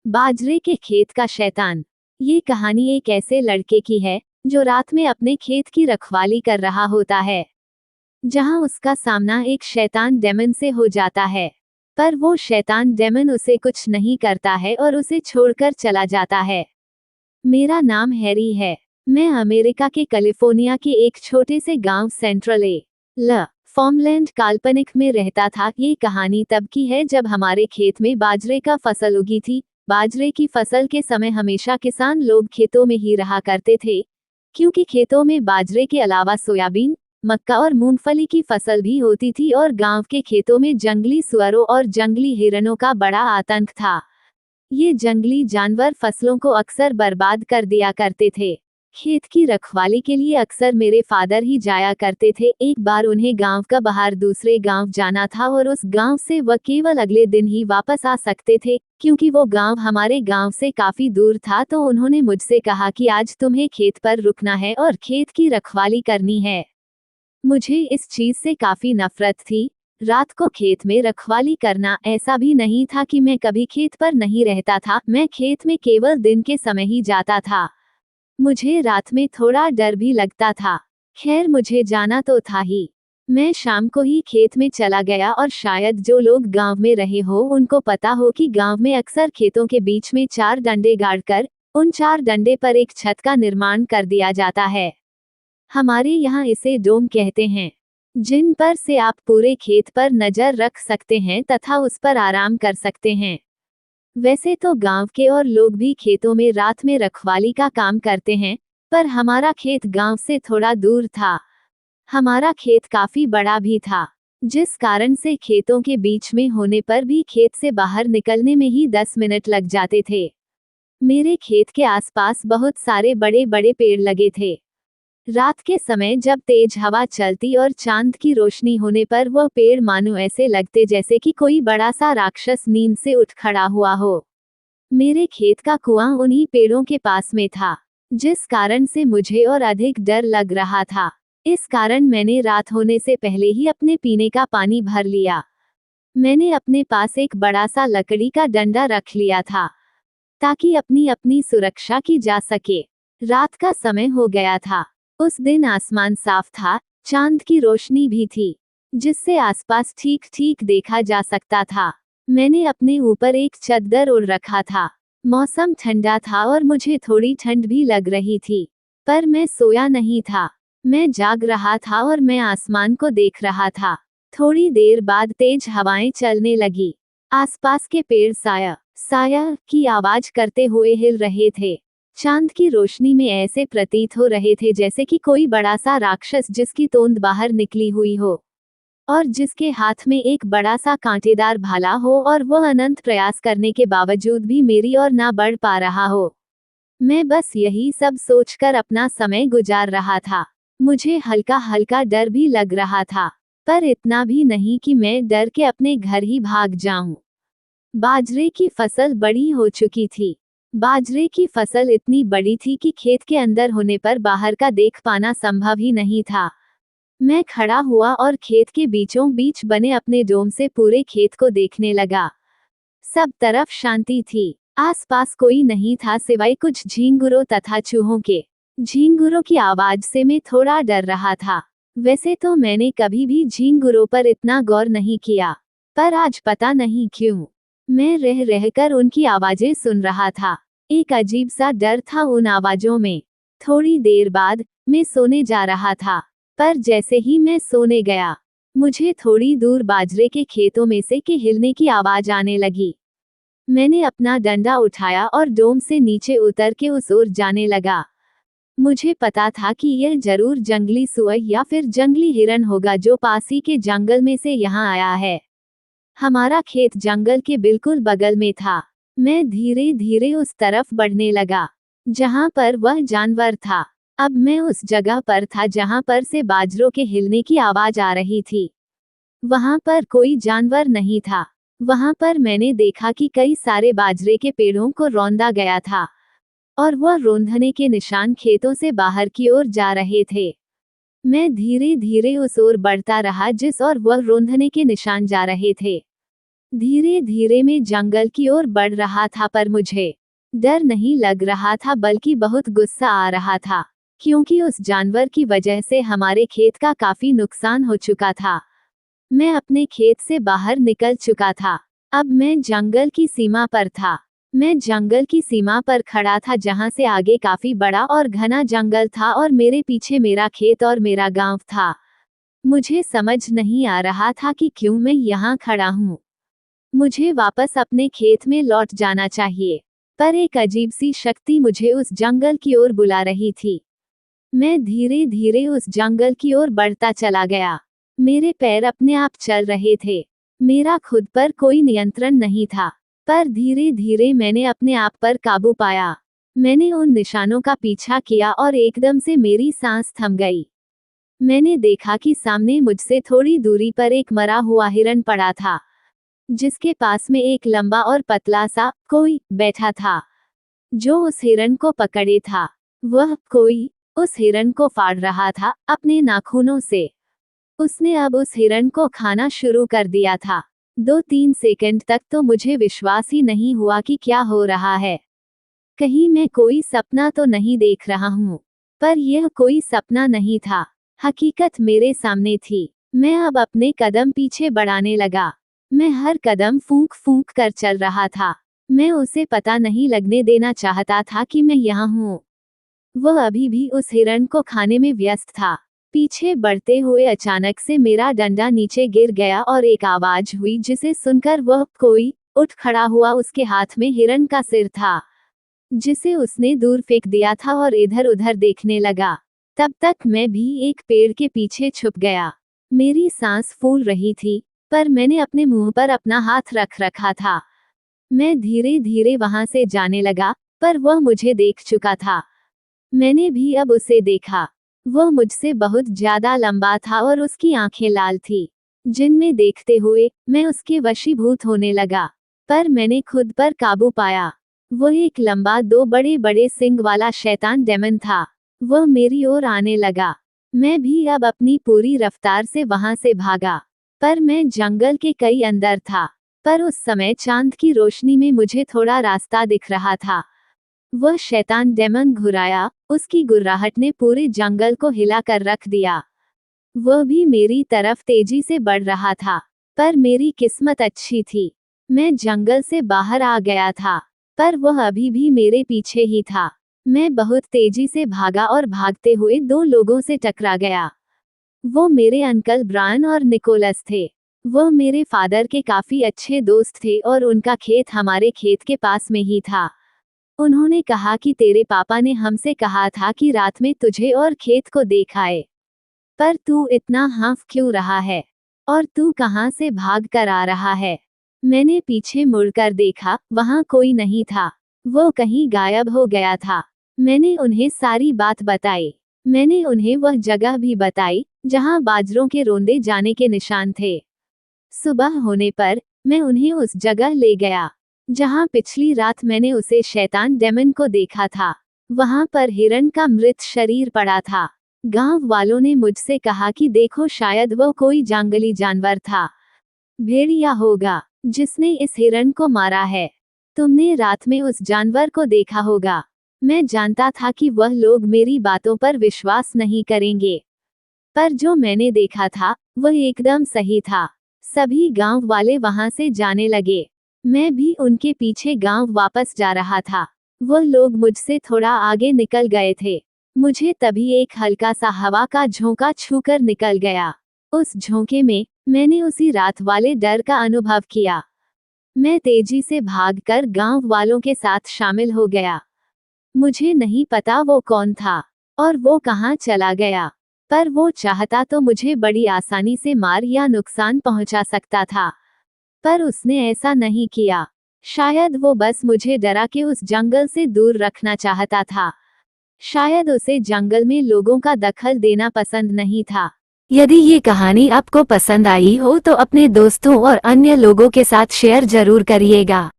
बाजरे के खेत का शैतान। ये कहानी एक ऐसे लड़के की है जो रात में अपने खेत की रखवाली कर रहा होता है, जहां उसका सामना एक शैतान डेमन से हो जाता है। पर वो शैतान डेमन उसे कुछ नहीं करता है और उसे छोड़कर चला जाता है। मेरा नाम हैरी है। मैं अमेरिका के कैलिफोर्निया के एक छोटे से गांव सेंट्रल ल फॉर्मलैंड काल्पनिक में रहता था। ये कहानी तब की है जब हमारे खेत में बाजरे का फसल उगी थी। बाजरे की फसल के समय हमेशा किसान लोग खेतों में ही रहा करते थे, क्योंकि खेतों में बाजरे के अलावा सोयाबीन, मक्का और मूंगफली की फसल भी होती थी और गांव के खेतों में जंगली सुअरों और जंगली हिरणों का बड़ा आतंक था। ये जंगली जानवर फसलों को अक्सर बर्बाद कर दिया करते थे। खेत की रखवाली के लिए अक्सर मेरे फादर ही जाया करते थे। एक बार उन्हें गांव का बाहर दूसरे गांव जाना था और उस गांव से वह केवल अगले दिन ही वापस आ सकते थे, क्योंकि वो गांव हमारे गांव से काफी दूर था। तो उन्होंने मुझसे कहा कि आज तुम्हें खेत पर रुकना है और खेत की रखवाली करनी है। मुझे इस चीज से काफी नफरत थी। रात को खेत में रखवाली करना ऐसा भी नहीं था कि मैं कभी खेत पर नहीं रहता था, मैं खेत में केवल दिन के समय ही जाता था। मुझे रात में थोड़ा डर भी लगता था। खैर, मुझे जाना तो था ही। मैं शाम को ही खेत में चला गया और शायद जो लोग गांव में रहे हो उनको पता हो कि गांव में अक्सर खेतों के बीच में 4 डंडे गाड़कर उन 4 डंडे पर एक छत का निर्माण कर दिया जाता है। हमारे यहाँ इसे डोम कहते हैं, जिन पर से आप पूरे खेत पर नजर रख सकते हैं तथा उस पर आराम कर सकते हैं। वैसे तो गांव के और लोग भी खेतों में रात में रखवाली का काम करते हैं, पर हमारा खेत गांव से थोड़ा दूर था। हमारा खेत काफी बड़ा भी था, जिस कारण से खेतों के बीच में होने पर भी खेत से बाहर निकलने में ही 10 मिनट लग जाते थे। मेरे खेत के आसपास बहुत सारे बड़े बड़े पेड़ लगे थे। रात के समय जब तेज हवा चलती और चांद की रोशनी होने पर वह पेड़ मानो ऐसे लगते जैसे कि कोई बड़ा सा राक्षस नींद से उठ खड़ा हुआ हो। मेरे खेत का कुआं उन्हीं पेड़ों के पास में था, जिस कारण से मुझे और अधिक डर लग रहा था। इस कारण मैंने रात होने से पहले ही अपने पीने का पानी भर लिया। मैंने अपने पास एक बड़ा सा लकड़ी का डंडा रख लिया था, ताकि अपनी अपनी सुरक्षा की जा सके। रात का समय हो गया था। उस दिन आसमान साफ था, चांद की रोशनी भी थी, जिससे आसपास ठीक ठीक देखा जा सकता था। मैंने अपने ऊपर एक चद्दर ओढ़ रखा था। मौसम ठंडा था और मुझे थोड़ी ठंड भी लग रही थी, पर मैं सोया नहीं था। मैं जाग रहा था और मैं आसमान को देख रहा था। थोड़ी देर बाद तेज हवाएं चलने लगी। आसपास के पेड़ साया साया की आवाज करते हुए हिल रहे थे। चांद की रोशनी में ऐसे प्रतीत हो रहे थे जैसे कि कोई बड़ा सा राक्षस जिसकी तोंद बाहर निकली हुई हो और जिसके हाथ में एक बड़ा सा कांटेदार भाला हो, और वह अनंत प्रयास करने के बावजूद भी मेरी ओर ना बढ़ पा रहा हो। मैं बस यही सब सोचकर अपना समय गुजार रहा था। मुझे हल्का हल्का डर भी लग रहा था, पर इतना भी नहीं कि मैं डर के अपने घर ही भाग जाऊं। बाजरे की फसल बड़ी हो चुकी थी। बाजरे की फसल इतनी बड़ी थी कि खेत के अंदर होने पर बाहर का देख पाना संभव ही नहीं था। मैं खड़ा हुआ और खेत के बीचों बीच बने अपने डोम से पूरे खेत को देखने लगा। सब तरफ शांति थी। आसपास कोई नहीं था सिवाय कुछ झींगुरों तथा चूहों के। झींगुरों की आवाज से मैं थोड़ा डर रहा था। वैसे तो मैंने कभी भी झींगुरों पर इतना गौर नहीं किया, पर आज पता नहीं क्यों मैं रह रहकर उनकी आवाजें सुन रहा था। एक अजीब सा डर था उन आवाजों में। थोड़ी देर बाद मैं सोने जा रहा था, पर जैसे ही मैं सोने गया, मुझे थोड़ी दूर बाजरे के खेतों में से के हिलने की आवाज आने लगी। मैंने अपना डंडा उठाया और डोम से नीचे उतर के उस ओर जाने लगा। मुझे पता था कि यह जरूर जंगली सुअर या फिर जंगली हिरन होगा जो पास ही के जंगल में से यहाँ आया है। हमारा खेत जंगल के बिल्कुल बगल में था। मैं धीरे धीरे उस तरफ बढ़ने लगा जहां पर वह जानवर था। अब मैं उस जगह पर था जहां पर से बाजरों के हिलने की आवाज आ रही थी। वहां पर कोई जानवर नहीं था। वहां पर मैंने देखा कि कई सारे बाजरे के पेड़ों को रौंदा गया था और वह रौंदने के निशान खेतों से बाहर की ओर जा रहे थे। मैं धीरे धीरे उस ओर बढ़ता रहा जिस ओर वह रौंदने के निशान जा रहे थे। धीरे धीरे मैं जंगल की ओर बढ़ रहा था, पर मुझे डर नहीं लग रहा था बल्कि बहुत गुस्सा आ रहा था, क्योंकि उस जानवर की वजह से हमारे खेत का काफी नुकसान हो चुका था। मैं अपने खेत से बाहर निकल चुका था। अब मैं जंगल की सीमा पर था। मैं जंगल की सीमा पर खड़ा था, जहां से आगे काफी बड़ा और घना जंगल था और मेरे पीछे मेरा खेत और मेरा गांव था। मुझे समझ नहीं आ रहा था कि क्यों मैं यहाँ खड़ा हूँ। मुझे वापस अपने खेत में लौट जाना चाहिए, पर एक अजीब सी शक्ति मुझे उस जंगल की ओर बुला रही थी। मैं धीरे धीरे उस जंगल की ओर बढ़ता चला गया। मेरे पैर अपने आप चल रहे थे। मेरा खुद पर कोई नियंत्रण नहीं था, पर धीरे धीरे मैंने अपने आप पर काबू पाया। मैंने उन निशानों का पीछा किया और एकदम से मेरी सांस थम गई। मैंने देखा कि सामने मुझसे थोड़ी दूरी पर एक मरा हुआ हिरन पड़ा था, जिसके पास में एक लंबा और पतला सा कोई बैठा था, जो उस हिरन को पकड़े था। वह कोई उस हिरन को फाड़ रहा था अपने नाखूनों से। उसने अब उस हिरन को खाना शुरू कर दिया था। 2-3 सेकंड तक तो मुझे विश्वास ही नहीं हुआ कि क्या हो रहा है। कहीं मैं कोई सपना तो नहीं देख रहा हूँ। पर यह कोई सपना नहीं था, हकीकत मेरे सामने थी। मैं अब अपने कदम पीछे बढ़ाने लगा। मैं हर कदम फूंक फूंक कर चल रहा था। मैं उसे पता नहीं लगने देना चाहता था कि मैं यहाँ हूँ। वह अभी भी उस हिरन को खाने में व्यस्त था। पीछे बढ़ते हुए अचानक से मेरा डंडा नीचे गिर गया और एक आवाज हुई, जिसे सुनकर वह कोई उठ खड़ा हुआ। उसके हाथ में हिरन का सिर था, जिसे उसने दूर फेंक दिया था और इधर उधर देखने लगा। तब तक मैं भी एक पेड़ के पीछे छुप गया। मेरी सांस फूल रही थी, पर मैंने अपने मुंह पर अपना हाथ रख रखा था। मैं धीरे धीरे वहां से जाने लगा, पर वह मुझे देख चुका था। मैंने भी अब उसे देखा। वह मुझसे बहुत ज्यादा लंबा था और उसकी आंखें लाल थी, जिनमें देखते हुए मैं उसके वशीभूत होने लगा। पर मैंने खुद पर काबू पाया। वह एक लंबा 2 बड़े बड़े सिंग वाला शैतान डेमन था। वह मेरी ओर आने लगा। मैं भी अब अपनी पूरी रफ्तार से वहां से भागा, पर मैं जंगल के कई अंदर था। पर उस समय चांद की रोशनी में मुझे थोड़ा रास्ता दिख रहा था। वह शैतान डेमन घुराया। उसकी गुर्राहट ने पूरे जंगल को हिला कर रख दिया। वह भी मेरी तरफ तेजी से बढ़ रहा था, पर मेरी किस्मत अच्छी थी। मैं जंगल से बाहर आ गया था, पर वह अभी भी मेरे पीछे ही था। मैं बहुत तेजी से भागा और भागते हुए 2 लोगों से टकरा गया। वो मेरे अंकल ब्रायन और निकोलस थे। वह मेरे फादर के काफी अच्छे दोस्त थे और उनका खेत हमारे खेत के पास में ही था। उन्होंने कहा कि तेरे पापा ने हमसे कहा था कि रात में तुझे और खेत को देख आए, पर तू इतना हाँफ क्यों रहा है? और तू कहाँ से भाग कर आ रहा है? मैंने पीछे मुड़कर देखा, वहाँ कोई नहीं था। वो कहीं गायब हो गया था। मैंने उन्हें सारी बात बताई। मैंने उन्हें वह जगह भी बताई, जहाँ बाजरों के रोंदे जाने के निशान थे। सुबह होने पर मैं उन्हें उस जगह ले गया, जहां पिछली रात मैंने उसे शैतान डेमन को देखा था। वहां पर हिरन का मृत शरीर पड़ा था। गांव वालों ने मुझसे कहा कि देखो, शायद वो कोई जंगली जानवर था, भेड़िया होगा, जिसने इस हिरन को मारा है। तुमने रात में उस जानवर को देखा होगा। मैं जानता था कि वह लोग मेरी बातों पर विश्वास नहीं करेंगे, पर जो मैंने देखा था वह एकदम सही था। सभी गांव वाले वहां से जाने लगे। मैं भी उनके पीछे गांव वापस जा रहा था। वह लोग मुझसे थोड़ा आगे निकल गए थे। मुझे तभी एक हल्का सा हवा का झोंका छूकर निकल गया। उस झोंके में मैंने उसी रात वाले डर का अनुभव किया। मैं तेजी से भागकर गांव वालों के साथ शामिल हो गया। मुझे नहीं पता वो कौन था और वो कहां चला गया, पर वो चाहता तो मुझे बड़ी आसानी से मार या नुकसान पहुंचा सकता था। पर उसने ऐसा नहीं किया। शायद वो बस मुझे डरा के उस जंगल से दूर रखना चाहता था। शायद उसे जंगल में लोगों का दखल देना पसंद नहीं था। यदि ये कहानी आपको पसंद आई हो तो अपने दोस्तों और अन्य लोगों के साथ शेयर जरूर करिएगा।